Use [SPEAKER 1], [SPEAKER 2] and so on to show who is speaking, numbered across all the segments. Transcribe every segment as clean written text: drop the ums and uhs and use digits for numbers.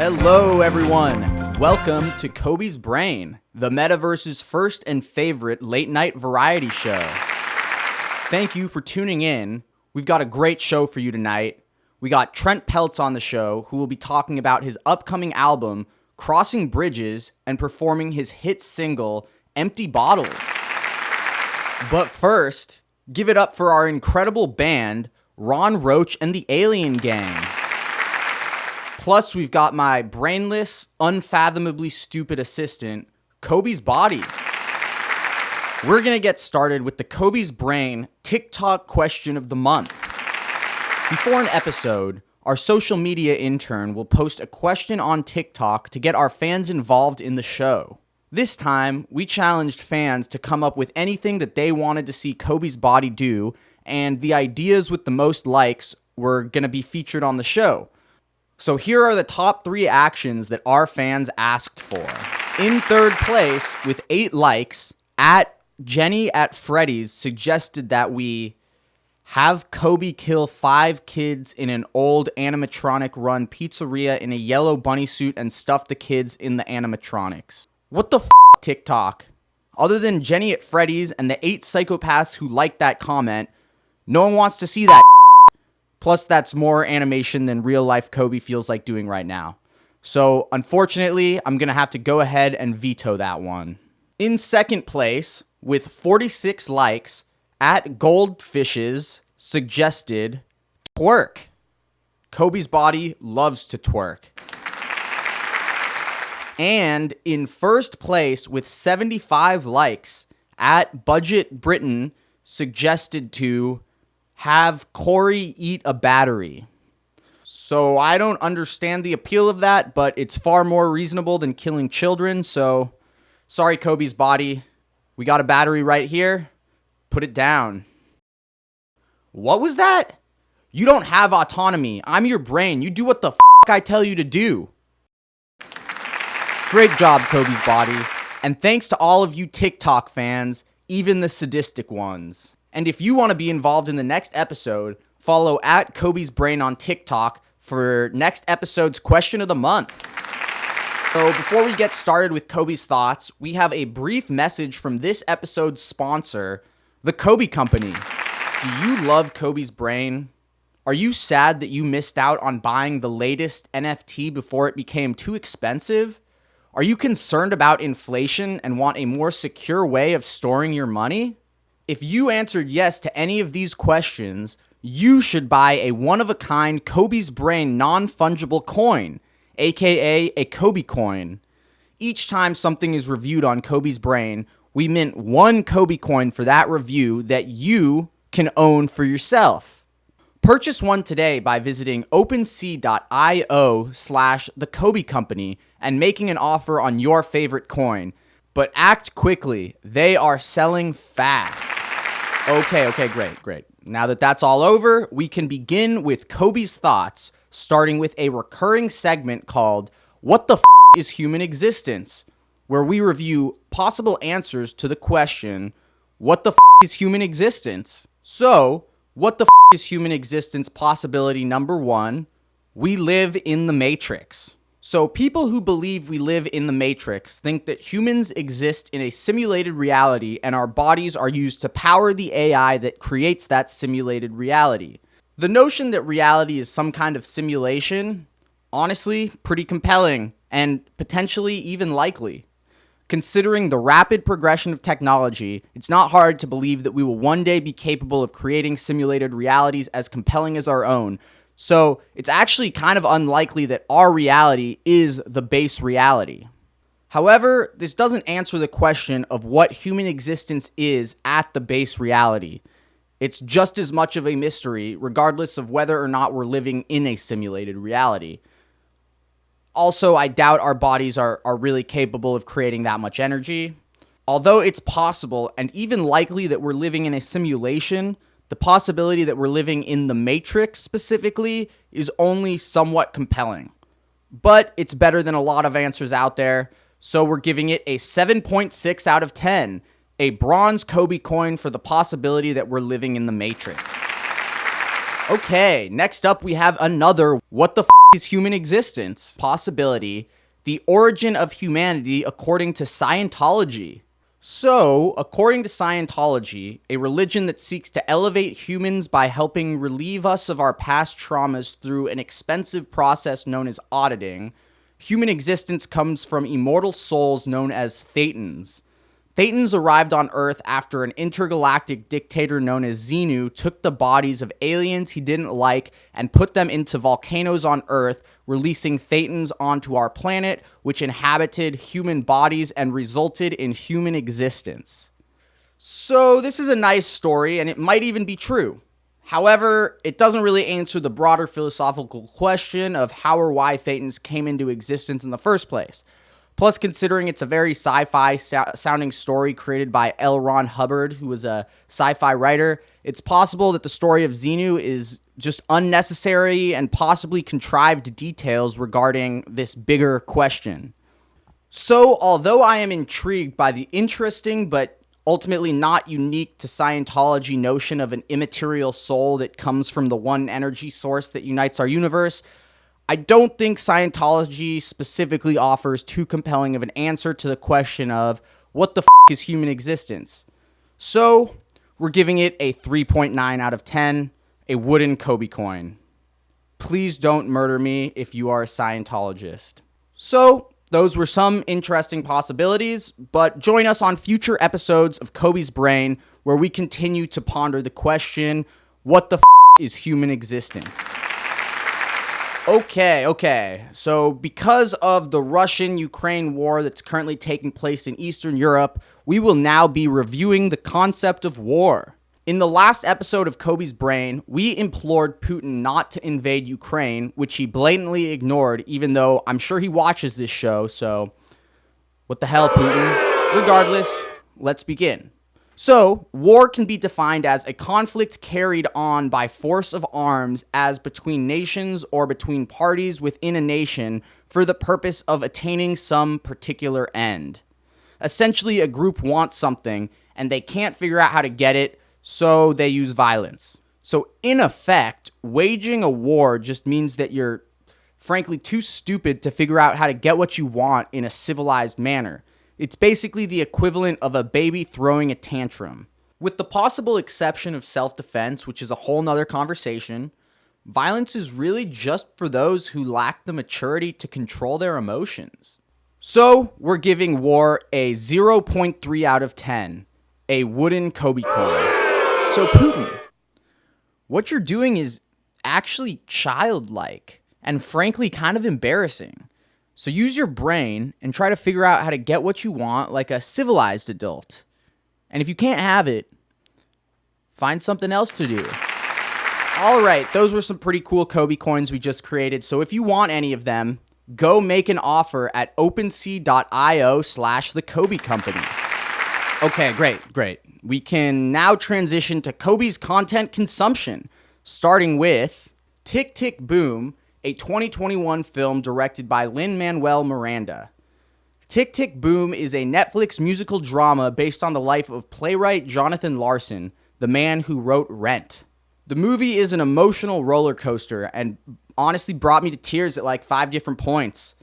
[SPEAKER 1] Hello, everyone. Welcome to Cobys Brain, the metaverse's first and favorite late-night variety show. Thank you for tuning in. We've got a great show for you tonight. We got Trent Peltz on the show, who will be talking about his upcoming album, Crossing Bridges, and performing his hit single, Empty Bottles. But first, give it up for our incredible band, Ron Roach and the Alien Gang. Plus, we've got my brainless, unfathomably stupid assistant, Coby's Body. We're going to get started with the Cobys Brain TikTok question of the month. Before an episode, our social media intern will post a question on TikTok to get our fans involved in the show. This time, we challenged fans to come up with anything that they wanted to see Coby's Body do, and the ideas with the most likes were going to be featured on the show. So here are the top 3 actions that our fans asked for. In third place, with 8 likes, at Jenny at Freddy's suggested that we have Coby kill 5 kids in an old animatronic-run pizzeria in a yellow bunny suit and stuff the kids in the animatronics. What the f***, TikTok? Other than Jenny at Freddy's and the 8 psychopaths who liked that comment, no one wants to see that. Plus, that's more animation than real-life Coby feels like doing right now. So, unfortunately, I'm going to have to go ahead and veto that one. In second place, with 46 likes, at Goldfishes suggested twerk. Coby's Body loves to twerk. And in first place, with 75 likes, at Budget Britain suggested to have Corey eat a battery. So I don't understand the appeal of that, but it's far more reasonable than killing children. So sorry, Coby's Body. We got a battery right here. Put it down. What was that? You don't have autonomy. I'm your brain. You do what the f*** I tell you to do. Great job, Coby's Body. And thanks to all of you TikTok fans, even the sadistic ones. And if you want to be involved in the next episode, follow at Cobys Brain on TikTok for next episode's question of the month. So before we get started with Coby's thoughts, we have a brief message from this episode's sponsor, the Coby Company. Do you love Cobys Brain? Are you sad that you missed out on buying the latest NFT before it became too expensive? Are you concerned about inflation and want a more secure way of storing your money? If you answered yes to any of these questions, you should buy a one-of-a-kind Cobys Brain non-fungible coin, aka a Coby coin. Each time something is reviewed on Cobys Brain, we mint 1 Coby coin for that review that you can own for yourself. Purchase one today by visiting OpenSea.io/theCoby and making an offer on your favorite coin. But act quickly. They are selling fast. Okay, great. Now that that's all over, we can begin with Coby's thoughts, starting with a recurring segment called What the F*** is Human Existence?, where we review possible answers to the question, what the f*** is human existence? So, what the f*** is human existence possibility number 1? We live in the Matrix. So people who believe we live in the Matrix think that humans exist in a simulated reality and our bodies are used to power the AI that creates that simulated reality. The notion that reality is some kind of simulation, honestly, pretty compelling and potentially even likely. Considering the rapid progression of technology, it's not hard to believe that we will one day be capable of creating simulated realities as compelling as our own. So it's actually kind of unlikely that our reality is the base reality. However, this doesn't answer the question of what human existence is at the base reality. It's just as much of a mystery, regardless of whether or not we're living in a simulated reality. Also, I doubt our bodies are really capable of creating that much energy. Although it's possible and even likely that we're living in a simulation, the possibility that we're living in the Matrix specifically is only somewhat compelling. But it's better than a lot of answers out there, so we're giving it a 7.6 out of 10, a bronze Coby coin for the possibility that we're living in the Matrix. Okay, next up we have another What the F*** is human existence? Possibility. The origin of humanity according to Scientology. So, according to Scientology, a religion that seeks to elevate humans by helping relieve us of our past traumas through an expensive process known as auditing, human existence comes from immortal souls known as Thetans. Thetans arrived on Earth after an intergalactic dictator known as Xenu took the bodies of aliens he didn't like and put them into volcanoes on Earth, releasing Thetans onto our planet, which inhabited human bodies and resulted in human existence. So this is a nice story, and it might even be true. However, it doesn't really answer the broader philosophical question of how or why Thetans came into existence in the first place. Plus, considering it's a very sci-fi sounding story created by L. Ron Hubbard, who was a sci-fi writer, it's possible that the story of Xenu is just unnecessary and possibly contrived details regarding this bigger question. So, although I am intrigued by the interesting but ultimately not unique to Scientology notion of an immaterial soul that comes from the one energy source that unites our universe, I don't think Scientology specifically offers too compelling of an answer to the question of what the is human existence. So, we're giving it a 3.9 out of 10, a wooden Coby coin. Please don't murder me if you are a Scientologist. So, those were some interesting possibilities, but join us on future episodes of Cobys Brain where we continue to ponder the question, what the is human existence? Okay. So because of the Russian-Ukraine war that's currently taking place in Eastern Europe, we will now be reviewing the concept of war. In the last episode of Cobys Brain, we implored Putin not to invade Ukraine, which he blatantly ignored, even though I'm sure he watches this show, so what the hell, Putin? Regardless, let's begin. So, war can be defined as a conflict carried on by force of arms as between nations or between parties within a nation for the purpose of attaining some particular end. Essentially, a group wants something and they can't figure out how to get it, so they use violence. So, in effect, waging a war just means that you're frankly too stupid to figure out how to get what you want in a civilized manner. It's basically the equivalent of a baby throwing a tantrum. With the possible exception of self-defense, which is a whole nother conversation, violence is really just for those who lack the maturity to control their emotions. So, we're giving war a 0.3 out of 10, a wooden Coby coin. So, Putin, what you're doing is actually childlike and frankly kind of embarrassing. So use your brain and try to figure out how to get what you want like a civilized adult. And if you can't have it, find something else to do. All right, those were some pretty cool Coby coins we just created. So if you want any of them, go make an offer at OpenSea.io/The Coby Company. Okay, great. We can now transition to Coby's content consumption, starting with Tick, Tick, Boom, a 2021 film directed by Lin-Manuel Miranda. Tick, Tick, Boom is a Netflix musical drama based on the life of playwright Jonathan Larson, the man who wrote Rent. The movie is an emotional roller coaster and honestly brought me to tears at like 5 different points.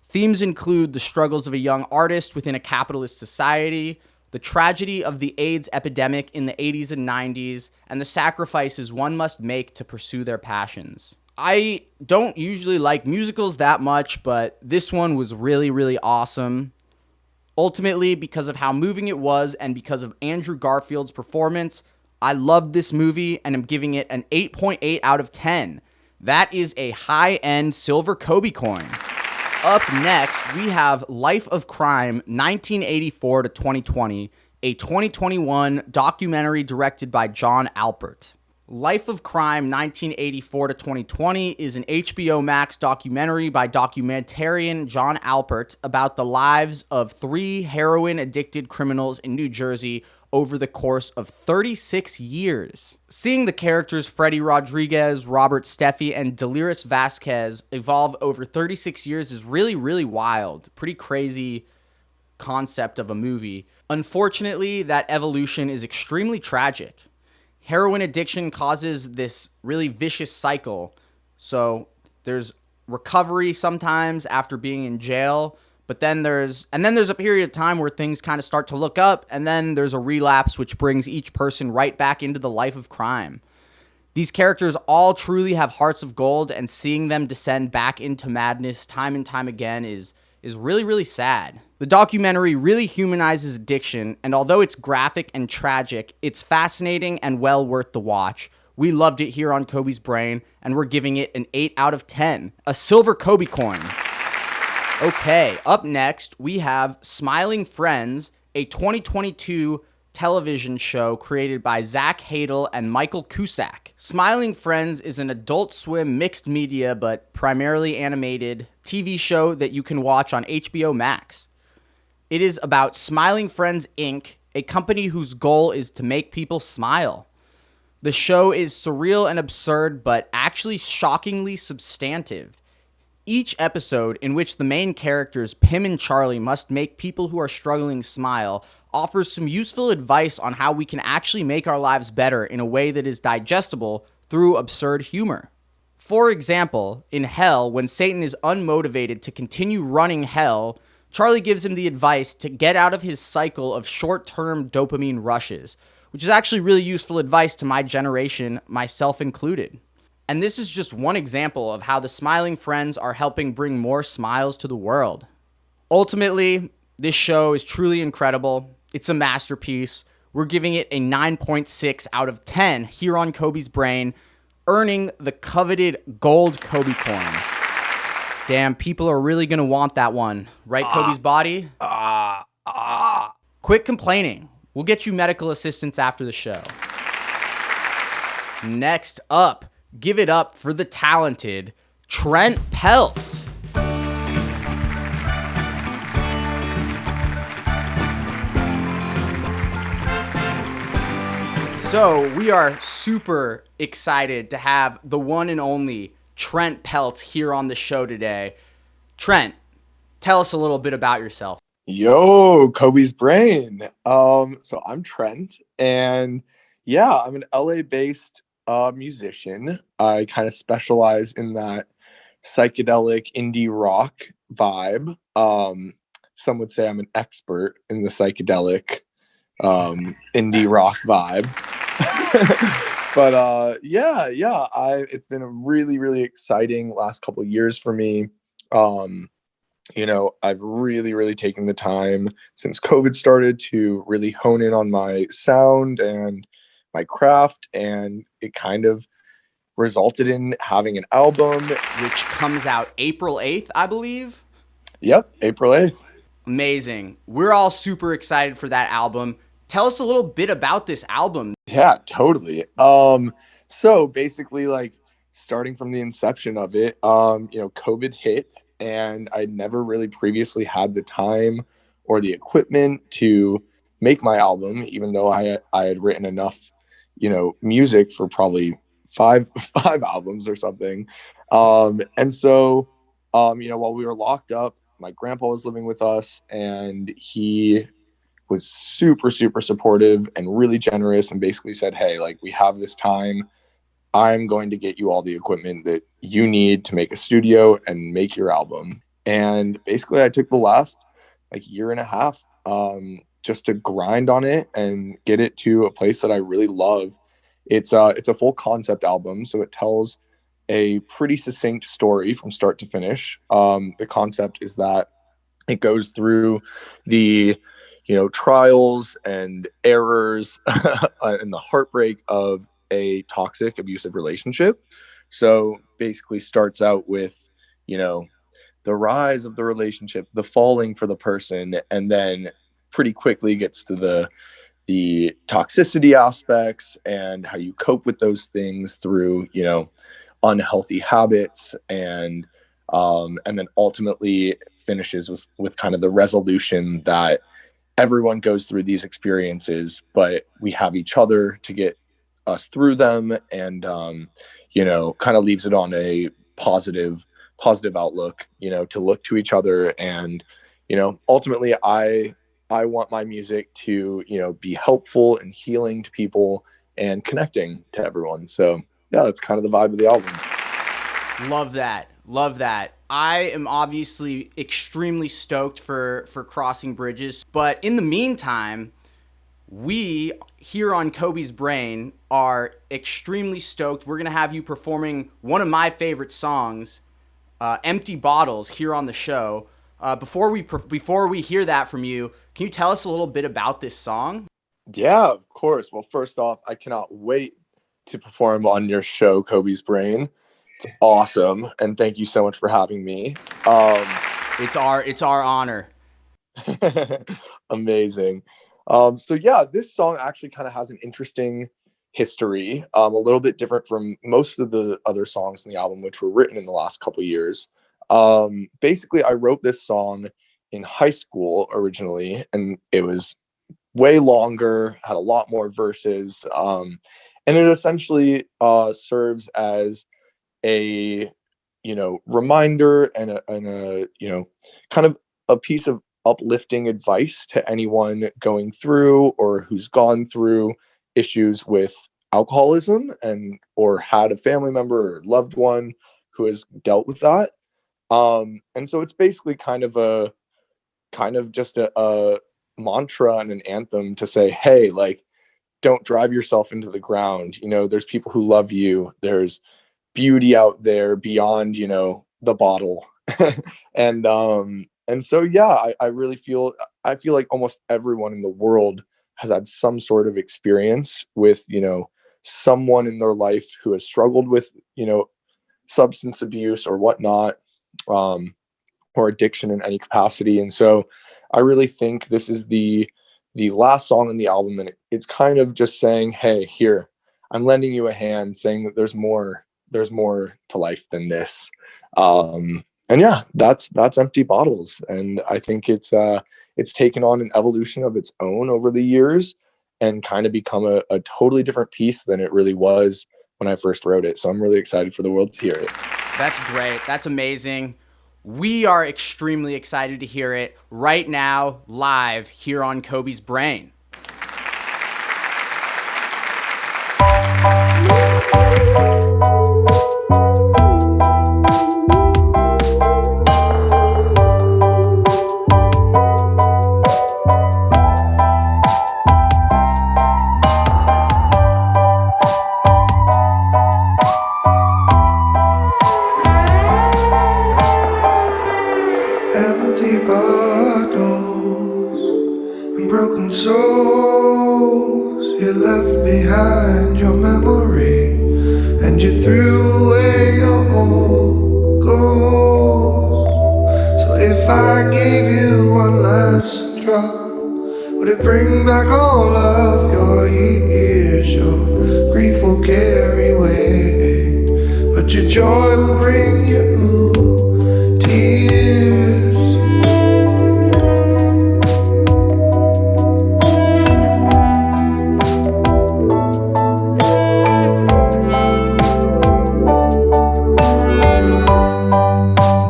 [SPEAKER 1] Themes include the struggles of a young artist within a capitalist society, the tragedy of the AIDS epidemic in the 80s and 90s, and the sacrifices one must make to pursue their passions. I don't usually like musicals that much, but this one was really, really awesome. Ultimately, because of how moving it was and because of Andrew Garfield's performance, I loved this movie and I'm giving it an 8.8 out of 10. That is a high-end silver Coby coin. Up next, we have Life of Crime, 1984 to 2020, a 2021 documentary directed by John Alpert. Life of Crime 1984 to 2020 is an HBO Max documentary by documentarian John Alpert about the lives of 3 heroin-addicted criminals in New Jersey over the course of 36 years. Seeing the characters Freddy Rodriguez, Robert Steffi, and Delirious Vasquez evolve over 36 years is really, really wild. Pretty crazy concept of a movie. Unfortunately, that evolution is extremely tragic. Heroin addiction causes this really vicious cycle. So there's recovery sometimes after being in jail. But then there's a period of time where things kind of start to look up, and then there's a relapse which brings each person right back into the life of crime. These characters all truly have hearts of gold, and seeing them descend back into madness time and time again is really, really sad. The documentary really humanizes addiction, and although it's graphic and tragic, it's fascinating and well worth the watch. We loved it here on Cobys Brain, and we're giving it an 8 out of 10, a silver Coby coin. Okay, up next, we have Smiling Friends, a 2022 television show created by Zach Hadel and Michael Cusack. Smiling Friends is an Adult Swim mixed media but primarily animated TV show that you can watch on HBO Max. It is about Smiling Friends Inc., a company whose goal is to make people smile. The show is surreal and absurd, but actually shockingly substantive. Each episode, in which the main characters, Pim and Charlie, must make people who are struggling smile, offers some useful advice on how we can actually make our lives better in a way that is digestible through absurd humor. For example, in Hell, when Satan is unmotivated to continue running hell, Charlie gives him the advice to get out of his cycle of short-term dopamine rushes, which is actually really useful advice to my generation, myself included. And this is just one example of how the Smiling Friends are helping bring more smiles to the world. Ultimately, this show is truly incredible. It's a masterpiece. We're giving it a 9.6 out of 10 here on Cobys Brain, earning the coveted gold Coby coin. Damn, people are really going to want that one. Right, Coby's body? Quit complaining. We'll get you medical assistance after the show. Next up, give it up for the talented Trent Peltz. So we are super excited to have the one and only Trent Peltz here on the show today. Trent, tell us a little bit about yourself.
[SPEAKER 2] Yo, Cobys Brain. So I'm Trent, and yeah, I'm an LA-based musician. I kind of specialize in that psychedelic indie rock vibe. Some would say I'm an expert in the psychedelic indie rock vibe. But it's been a really, really exciting last couple of years for me. I've really taken the time since COVID started to really hone in on my sound and my craft, and it kind of resulted in having an album.
[SPEAKER 1] Which comes out April 8th, I believe?
[SPEAKER 2] Yep, April 8th.
[SPEAKER 1] Amazing. We're all super excited for that album. Tell us a little bit about this album.
[SPEAKER 2] Yeah, totally. So basically, like, starting from the inception of it, COVID hit, and I never really previously had the time or the equipment to make my album, even though I had written enough, music for probably five albums or something. And so, while we were locked up, my grandpa was living with us, and he was super supportive and really generous, and basically said, hey, like, we have this time. I'm going to get you all the equipment that you need to make a studio and make your album. And basically I took the last year and a half just to grind on it and get it to a place that I really love. It's a full concept album, so it tells a pretty succinct story from start to finish. The concept is that it goes through the trials and errors and the heartbreak of a toxic, abusive relationship. So basically starts out with, the rise of the relationship, the falling for the person, and then pretty quickly gets to the toxicity aspects and how you cope with those things through, unhealthy habits, and then ultimately finishes with kind of the resolution that everyone goes through these experiences, but we have each other to get us through them, and kind of leaves it on a positive outlook, to look to each other. And ultimately I want my music to be helpful and healing to people and connecting to everyone. So yeah, that's kind of the vibe of the album.
[SPEAKER 1] Love that. Love that. I am obviously extremely stoked for Crossing Bridges, but in the meantime, we here on Cobys Brain are extremely stoked. We're going to have you performing one of my favorite songs, Empty Bottles, here on the show. Before we hear that from you, can you tell us a little bit about this song?
[SPEAKER 2] Yeah, of course. Well, first off, I cannot wait to perform on your show, Cobys Brain. It's awesome, and thank you so much for having me.
[SPEAKER 1] It's our honor.
[SPEAKER 2] Amazing. So yeah, this song actually kind of has an interesting history, a little bit different from most of the other songs in the album, which were written in the last couple of years. Basically, I wrote this song in high school originally, and it was way longer, had a lot more verses, and it essentially serves as a reminder and a kind of a piece of uplifting advice to anyone going through or who's gone through issues with alcoholism and or had a family member or loved one who has dealt with that. And so it's basically kind of just a mantra and an anthem to say, hey, like, don't drive yourself into the ground. There's people who love you. There's beauty out there beyond, the bottle. And so, yeah, I really feel like almost everyone in the world has had some sort of experience with, someone in their life who has struggled with, substance abuse or whatnot, or addiction in any capacity. And so I really think this is the last song in the album, and it's kind of just saying, hey, here, I'm lending you a hand, saying that there's more to life than this. And yeah, that's Empty Bottles, and I think it's taken on an evolution of its own over the years and kind of become a totally different piece than it really was when I first wrote it. So I'm really excited for the world to hear it.
[SPEAKER 1] That's great. That's amazing. We are extremely excited to hear it right now, live here on Cobys Brain.
[SPEAKER 3] Empty bottles and broken souls. You left behind your memory, and you threw away your old goals. So if I gave you one last drop, would it bring back all of your years? Your grief will carry weight, but your joy will bring you tears.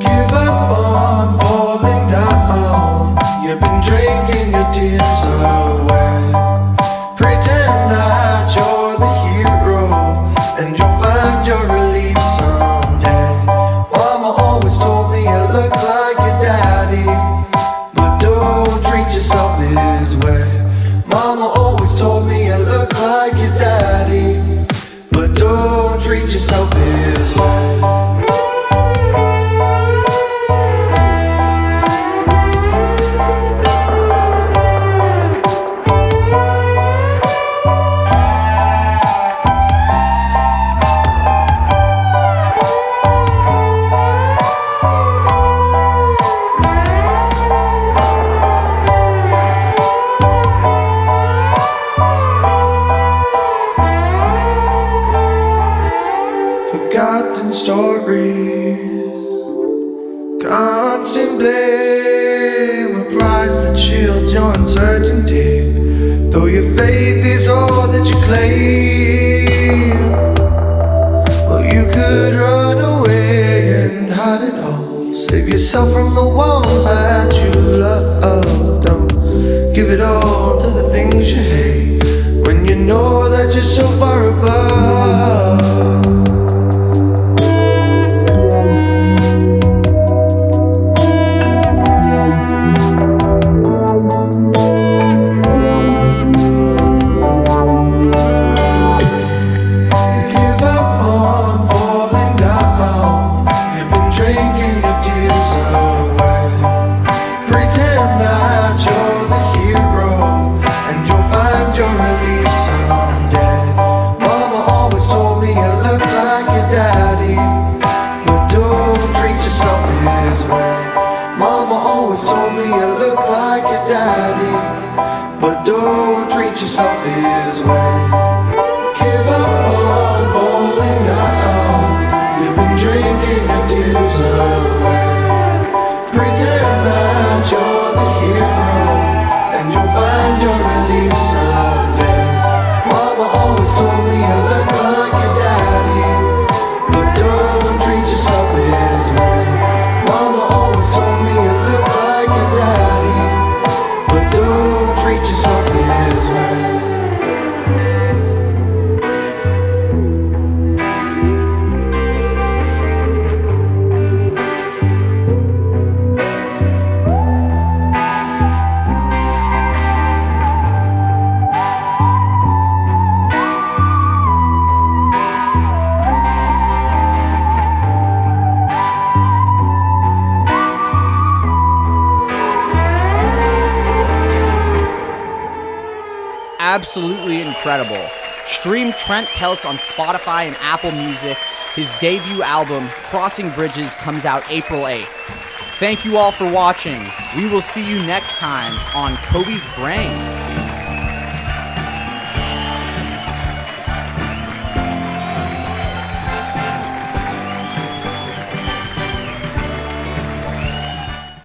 [SPEAKER 3] Give up on falling down. You've been drinking your tears away. Pretend that you're the hero, and you'll find your relief someday. Mama always told me you look like your daddy, but don't treat yourself this way. Mama always told me you look like your daddy, but don't treat yourself this way. Forgotten stories, constant blame, a price that shields your uncertainty. Though your faith is all that you claim, well, you could run away and hide it all. Save yourself from the ones that you love. Don't give it all to the things you hate, when you know that you're so far above. told me you look like your daddy, but don't treat yourself his way. Give up on falling down. You've been drinking your tears away. Pretend that you're the hero, and you'll find your relief someday. Mama always told me you look like your daddy, but don't treat yourself this way. Mama always told me you look like your daddy, but don't treat yourself this way.
[SPEAKER 1] Absolutely incredible. Stream Trent Peltz on Spotify and Apple Music. His debut album, Crossing Bridges, comes out April 8th. Thank you all for watching. We will see you next time on Cobys Brain.